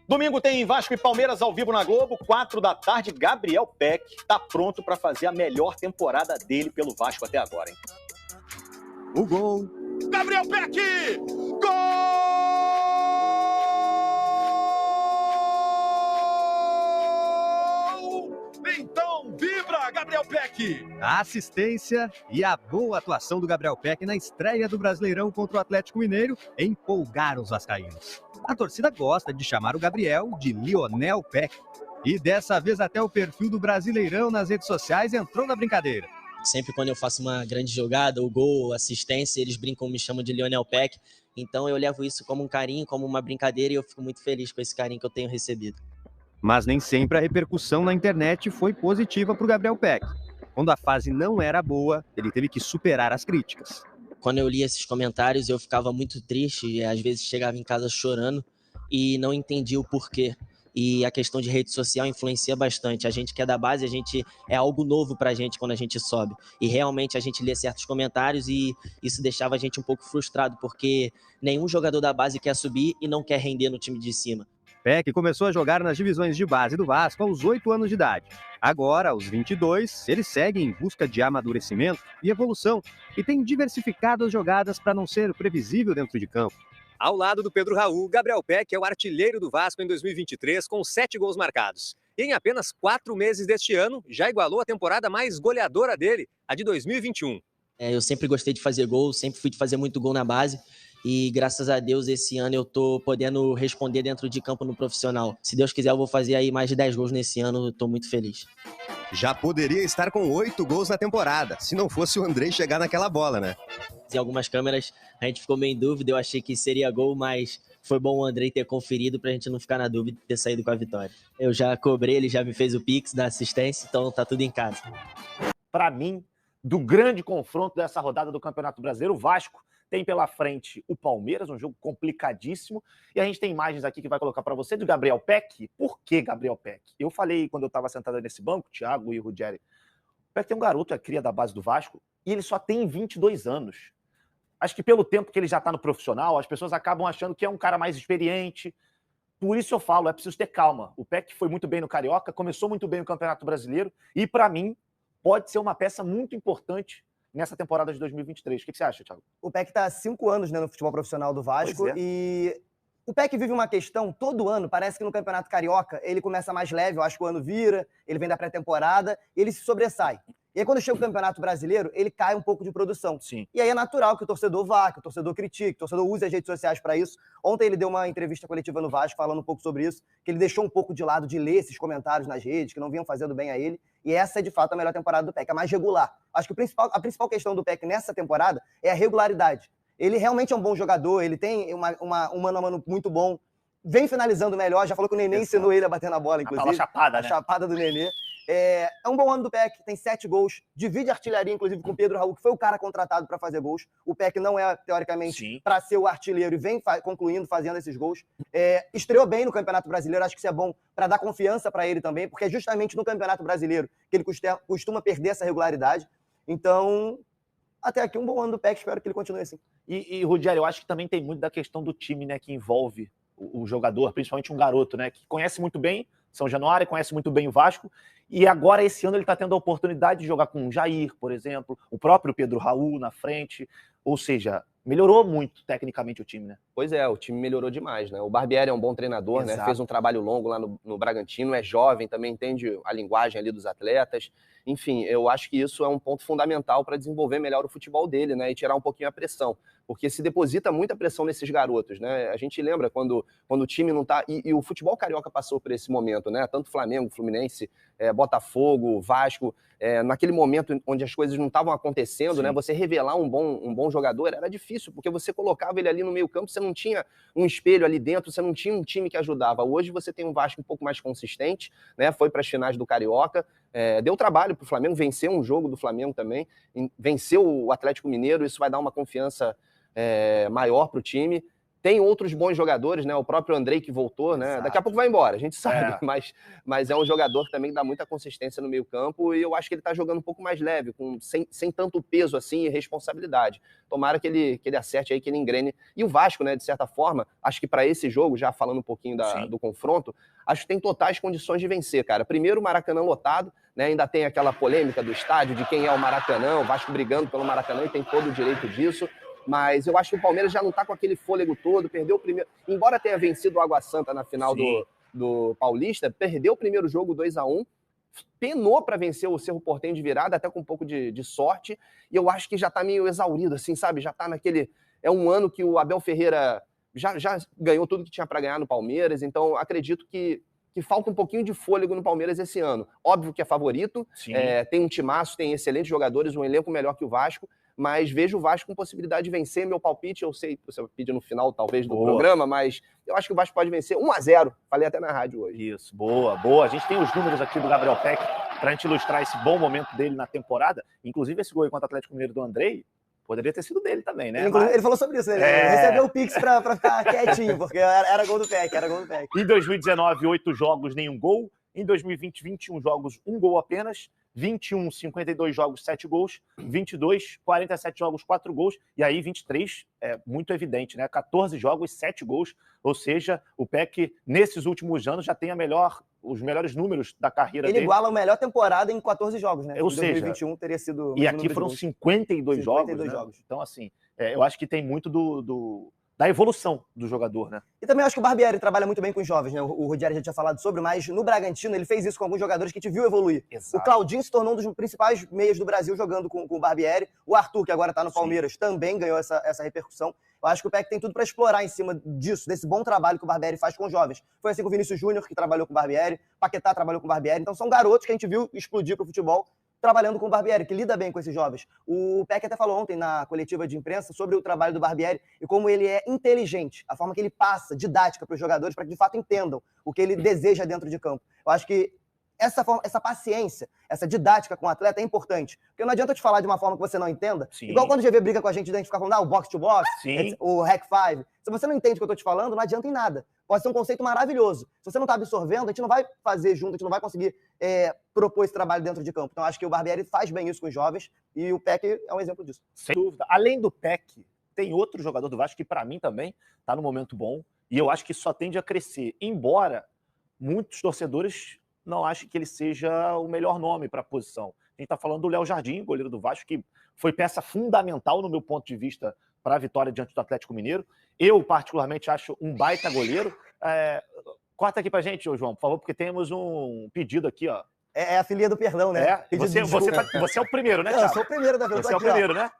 Domingo tem Vasco e Palmeiras ao vivo na Globo, 4 da tarde. Gabriel Peck está pronto para fazer a melhor temporada dele pelo Vasco até agora, hein? O gol. Gabriel Peck! Gol! Então vibra, Gabriel Peck! A assistência e a boa atuação do Gabriel Peck na estreia do Brasileirão contra o Atlético Mineiro empolgaram os vascaínos. A torcida gosta de chamar o Gabriel de Lionel Peck. E dessa vez até o perfil do Brasileirão nas redes sociais entrou na brincadeira. Sempre quando eu faço uma grande jogada, o gol, assistência, eles brincam, me chamam de Lionel Peck. Então eu levo isso como um carinho, como uma brincadeira, e eu fico muito feliz com esse carinho que eu tenho recebido. Mas nem sempre a repercussão na internet foi positiva para o Gabriel Peck. Quando a fase não era boa, ele teve que superar as críticas. Quando eu lia esses comentários, eu ficava muito triste, e às vezes chegava em casa chorando e não entendia o porquê. E a questão de rede social influencia bastante. A gente que é da base, é algo novo pra gente quando a gente sobe. E realmente a gente lê certos comentários e isso deixava a gente um pouco frustrado, porque nenhum jogador da base quer subir e não quer render no time de cima. Peck começou a jogar nas divisões de base do Vasco aos 8 anos de idade. Agora, aos 22, ele segue em busca de amadurecimento e evolução e tem diversificado as jogadas para não ser previsível dentro de campo. Ao lado do Pedro Raul, Gabriel Peck é o artilheiro do Vasco em 2023 com 7 gols marcados. E em apenas 4 meses deste ano, já igualou a temporada mais goleadora dele, a de 2021. Eu sempre gostei de fazer gol, sempre fui de fazer muito gol na base. E graças a Deus, esse ano eu tô podendo responder dentro de campo no profissional. Se Deus quiser, eu vou fazer aí mais de 10 gols nesse ano, eu tô muito feliz. Já poderia estar com 8 gols na temporada, se não fosse o Andrei chegar naquela bola, né? Em algumas câmeras a gente ficou meio em dúvida, eu achei que seria gol, mas foi bom o Andrei ter conferido pra gente não ficar na dúvida e ter saído com a vitória. Eu já cobrei, ele já me fez o Pix da assistência, então tá tudo em casa. Para mim, do grande confronto dessa rodada do Campeonato Brasileiro, o Vasco tem pela frente o Palmeiras, um jogo complicadíssimo, e a gente tem imagens aqui que vai colocar para você do Gabriel Peck. Por que Gabriel Peck? Eu falei quando eu estava sentado nesse banco, Thiago e Ruggeri, o Peck tem um garoto, é cria da base do Vasco, e ele só tem 22 anos. Acho que pelo tempo que ele já está no profissional, as pessoas acabam achando que é um cara mais experiente. Por isso eu falo, é preciso ter calma. O Peck foi muito bem no Carioca, começou muito bem no Campeonato Brasileiro, e para mim pode ser uma peça muito importante nessa temporada de 2023. O que você acha, Thiago? O Peck está há 5 anos, né, no futebol profissional do Vasco, e o Peck vive uma questão todo ano, parece que no Campeonato Carioca ele começa mais leve, eu acho que o ano vira, ele vem da pré-temporada, ele se sobressai. E aí quando chega o Campeonato Brasileiro, ele cai um pouco de produção. Sim. E aí é natural que o torcedor vá, que o torcedor critique, que o torcedor use as redes sociais para isso. Ontem ele deu uma entrevista coletiva no Vasco falando um pouco sobre isso, que ele deixou um pouco de lado de ler esses comentários nas redes, que não vinham fazendo bem a ele. E essa é, de fato, a melhor temporada do Peck, a mais regular. Acho que a principal questão do Peck nessa temporada é a regularidade. Ele realmente é um bom jogador, ele tem um mano a mano muito bom, vem finalizando melhor, já falou que o Nenê ensinou ele a bater na bola, inclusive. A chapada, né? A chapada do Nenê. É um bom ano do Peck, tem 7 gols, divide artilharia, inclusive, com o Pedro Raul, que foi o cara contratado para fazer gols. O Peck não é, teoricamente, para ser o artilheiro e vem concluindo, fazendo esses gols. Estreou bem no Campeonato Brasileiro, acho que isso é bom para dar confiança para ele também, porque é justamente no Campeonato Brasileiro que ele costuma perder essa regularidade. Então, até aqui um bom ano do Peck, espero que ele continue assim. E Ruggeri, eu acho que também tem muito da questão do time, né, que envolve o jogador, principalmente um garoto, né, que conhece muito bem São Januário, conhece muito bem o Vasco, e agora esse ano ele está tendo a oportunidade de jogar com o Jair, por exemplo, o próprio Pedro Raul na frente, ou seja, melhorou muito tecnicamente o time, né? Pois é, o time melhorou demais, né? O Barbieri é um bom treinador, né? Fez um trabalho longo lá no Bragantino, é jovem, também entende a linguagem ali dos atletas. Enfim, eu acho que isso é um ponto fundamental para desenvolver melhor o futebol dele, né? E tirar um pouquinho a pressão, porque se deposita muita pressão nesses garotos, né? A gente lembra quando o time não tá... E o futebol carioca passou por esse momento, né? Tanto Flamengo, Fluminense, Botafogo, Vasco, naquele momento onde as coisas não estavam acontecendo, né? Você revelar um bom jogador era difícil, porque você colocava ele ali no meio campo, você não tinha um espelho ali dentro, você não tinha um time que ajudava. Hoje você tem um Vasco um pouco mais consistente, né? Foi para as finais do Carioca, deu trabalho para o Flamengo, venceu um jogo do Flamengo também, venceu o Atlético Mineiro, isso vai dar uma confiança maior para o time. Tem outros bons jogadores, né? O próprio Andrei que voltou, né? Exato. Daqui a pouco vai embora, a gente sabe. Mas é um jogador que também dá muita consistência no meio campo e eu acho que ele tá jogando um pouco mais leve, sem tanto peso assim e responsabilidade. Tomara que ele acerte aí, que ele engrene. E o Vasco, né? De certa forma, acho que para esse jogo, já falando um pouquinho do confronto, acho que tem totais condições de vencer, cara. Primeiro, o Maracanã lotado, né? Ainda tem aquela polêmica do estádio, de quem é o Maracanã, o Vasco brigando pelo Maracanã e tem todo o direito disso. Mas eu acho que o Palmeiras já não está com aquele fôlego todo, perdeu o primeiro... Embora tenha vencido o Água Santa na final do Paulista, perdeu o primeiro jogo 2-1, penou para vencer o Cerro Porteño de virada, até com um pouco de sorte, e eu acho que já está meio exaurido, assim, sabe? Já está naquele... É um ano que o Abel Ferreira já ganhou tudo que tinha para ganhar no Palmeiras, então acredito que falta um pouquinho de fôlego no Palmeiras esse ano. Óbvio que é favorito, tem um timaço, tem excelentes jogadores, um elenco melhor que o Vasco, mas vejo o Vasco com possibilidade de vencer. Meu palpite, eu sei, você vai pedir no final, talvez, do programa, mas eu acho que o Vasco pode vencer 1-0. Falei até na rádio hoje. Isso, boa. A gente tem os números aqui do Gabriel Peck para a gente ilustrar esse bom momento dele na temporada. Inclusive, esse gol contra o Atlético Mineiro do Andrei poderia ter sido dele também, né? Ele falou sobre isso, ele recebeu o Pix pra ficar quietinho, porque era gol do Peck, Em 2019, 8 jogos, nenhum gol. Em 2020, 21 jogos, 1 gol apenas. 21, 52 jogos, 7 gols. 22, 47 jogos, 4 gols. E aí, 23, é muito evidente, né? 14 jogos, 7 gols. Ou seja, o Peck, nesses últimos anos, já tem os melhores números da carreira dele. Ele iguala a melhor temporada em 14 jogos, né? Ou em 2021 teria sido... E aqui foram 52 jogos, né? Então, assim, eu acho que tem muito da evolução do jogador, né? E também acho que o Barbieri trabalha muito bem com os jovens, né? O Ruggeri já tinha falado sobre, mas no Bragantino ele fez isso com alguns jogadores que a gente viu evoluir. Exato. O Claudinho se tornou um dos principais meias do Brasil jogando com o Barbieri. O Arthur, que agora tá no Palmeiras, também ganhou essa repercussão. Eu acho que o Peck tem tudo para explorar em cima disso, desse bom trabalho que o Barbieri faz com os jovens. Foi assim com o Vinícius Júnior, que trabalhou com o Barbieri, Paquetá trabalhou com o Barbieri. Então são garotos que a gente viu explodir pro futebol trabalhando com o Barbieri, que lida bem com esses jovens. O Peck até falou ontem na coletiva de imprensa sobre o trabalho do Barbieri e como ele é inteligente, a forma que ele passa, didática para os jogadores, para que de fato entendam o que ele deseja dentro de campo. Eu acho que essa paciência, essa didática com o atleta é importante. Porque não adianta eu te falar de uma forma que você não entenda. Sim. Igual quando o GV briga com a gente ficar falando, o box to box, o hack 5. Se você não entende o que eu estou te falando, não adianta em nada. Pode ser um conceito maravilhoso. Se você não está absorvendo, a gente não vai fazer junto, a gente não vai conseguir propor esse trabalho dentro de campo. Então, acho que o Barbieri faz bem isso com os jovens e o Peck é um exemplo disso. Sem dúvida. Além do Peck, tem outro jogador do Vasco que, para mim, também está num momento bom e eu acho que só tende a crescer. Embora muitos torcedores não achem que ele seja o melhor nome para a posição. A gente está falando do Léo Jardim, goleiro do Vasco, que foi peça fundamental, no meu ponto de vista, para a vitória diante do Atlético Mineiro. Eu, particularmente, acho um baita goleiro. Corta aqui pra gente, ô João, por favor, porque temos um pedido aqui, ó. É a filia do perdão, né? Você é o primeiro, né, Thiago? Eu sou o primeiro da Você é o primeiro, né?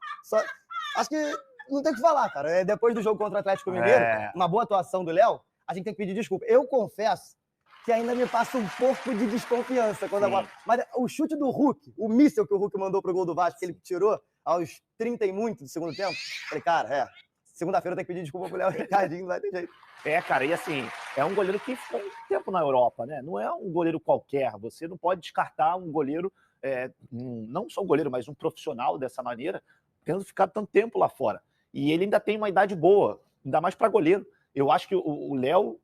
Acho que não tem o que falar, cara. Depois do jogo contra o Atlético Mineiro, uma boa atuação do Léo, a gente tem que pedir desculpa. Eu confesso que ainda me passa um pouco de desconfiança quando a bola... Mas o chute do Hulk, o míssel que o Hulk mandou pro gol do Vasco, que ele tirou aos 30 e muito do segundo tempo, falei, cara, segunda-feira eu tenho que pedir desculpa pro Léo Ricardinho, não vai ter jeito. Cara, e assim, é um goleiro que ficou um tempo na Europa, né? Não é um goleiro qualquer. Você não pode descartar um goleiro, não só um goleiro, mas um profissional dessa maneira, tendo ficado tanto tempo lá fora. E ele ainda tem uma idade boa, ainda mais para goleiro. Eu acho que o Léo,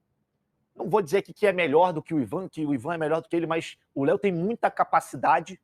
não vou dizer que é melhor do que o Ivan é melhor do que ele, mas o Léo tem muita capacidade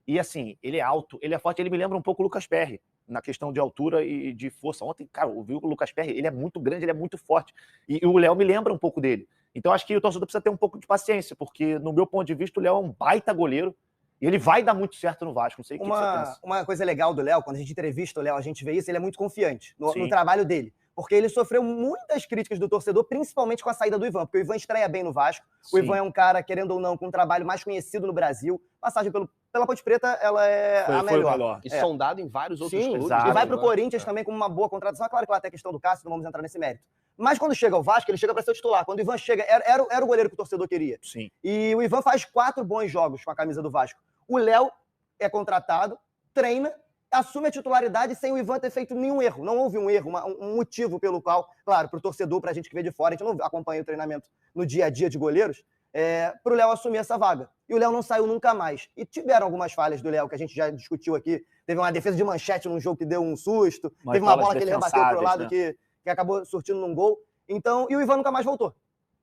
e, assim, ele é alto, ele é forte, ele me lembra um pouco o Lucas Perry, na questão de altura e de força. Ontem, cara, eu vi o Lucas Perry, ele é muito grande, ele é muito forte. E o Léo me lembra um pouco dele. Então, acho que o torcedor precisa ter um pouco de paciência, porque, no meu ponto de vista, o Léo é um baita goleiro e ele vai dar muito certo no Vasco. Não sei o que você pensa. Uma coisa legal do Léo, quando a gente entrevista o Léo, a gente vê isso, ele é muito confiante no trabalho dele. Porque ele sofreu muitas críticas do torcedor, principalmente com a saída do Ivan, porque o Ivan estreia bem no Vasco. Sim. O Ivan é um cara, querendo ou não, com um trabalho mais conhecido no Brasil. Passagem pela Ponte Preta, ela é a melhor. E sondado em vários outros clubes. Exato. E vai pro Corinthians também como uma boa contratação. É claro que lá tem a questão do Cássio, não vamos entrar nesse mérito. Mas quando chega ao Vasco, ele chega para ser o titular. Quando o Ivan chega, era o goleiro que o torcedor queria. Sim. E o Ivan faz 4 bons jogos com a camisa do Vasco. O Léo é contratado, treina, assume a titularidade sem o Ivan ter feito nenhum erro. Não houve um erro, um motivo pelo qual, claro, para o torcedor, para a gente que vê de fora, a gente não acompanha o treinamento no dia a dia de goleiros, para o Léo assumir essa vaga. E o Léo não saiu nunca mais. E tiveram algumas falhas do Léo, que a gente já discutiu aqui. Teve uma defesa de manchete num jogo que deu um susto, teve uma bola que ele rebateu pro lado, né? que que acabou surtindo num gol. Então, e o Ivan nunca mais voltou.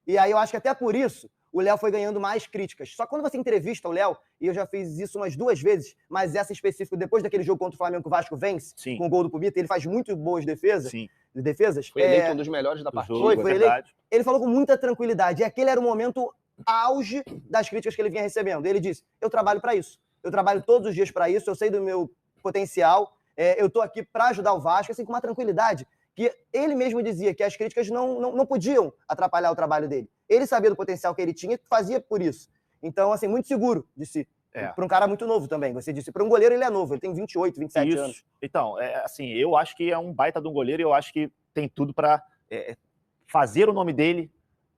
E aí eu acho que até por isso o Léo foi ganhando mais críticas. Só que quando você entrevista o Léo, e eu já fiz isso umas 2 vezes, mas essa específica, depois daquele jogo contra o Flamengo que o Vasco vence, Sim. com o gol do Pubita, ele faz muito boas defesas. Sim. Foi eleito um dos melhores da partida. Foi eleito. Ele falou com muita tranquilidade. E aquele era o momento auge das críticas que ele vinha recebendo. Ele disse, eu trabalho para isso. Eu trabalho todos os dias para isso, eu sei do meu potencial, eu tô aqui para ajudar o Vasco, assim, com uma tranquilidade, que ele mesmo dizia que as críticas não podiam atrapalhar o trabalho dele. Ele sabia do potencial que ele tinha e fazia por isso. Então, assim, muito seguro de si. Para um cara muito novo também, você disse. Para um goleiro ele é novo, ele tem 28, 27 anos. Então, assim, eu acho que é um baita de um goleiro e eu acho que tem tudo para fazer o nome dele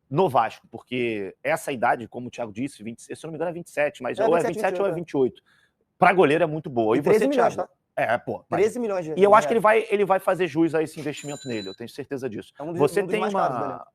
no Vasco, porque essa idade, como o Thiago disse, 20, se eu não me engano é 27, mas ou é 27 ou é 28. Para goleiro é muito boa. E 13 milhões, Thiago, tá? 13 milhões de E eu acho que ele vai fazer jus a esse investimento nele, eu tenho certeza disso. É um dos você mais tem caros,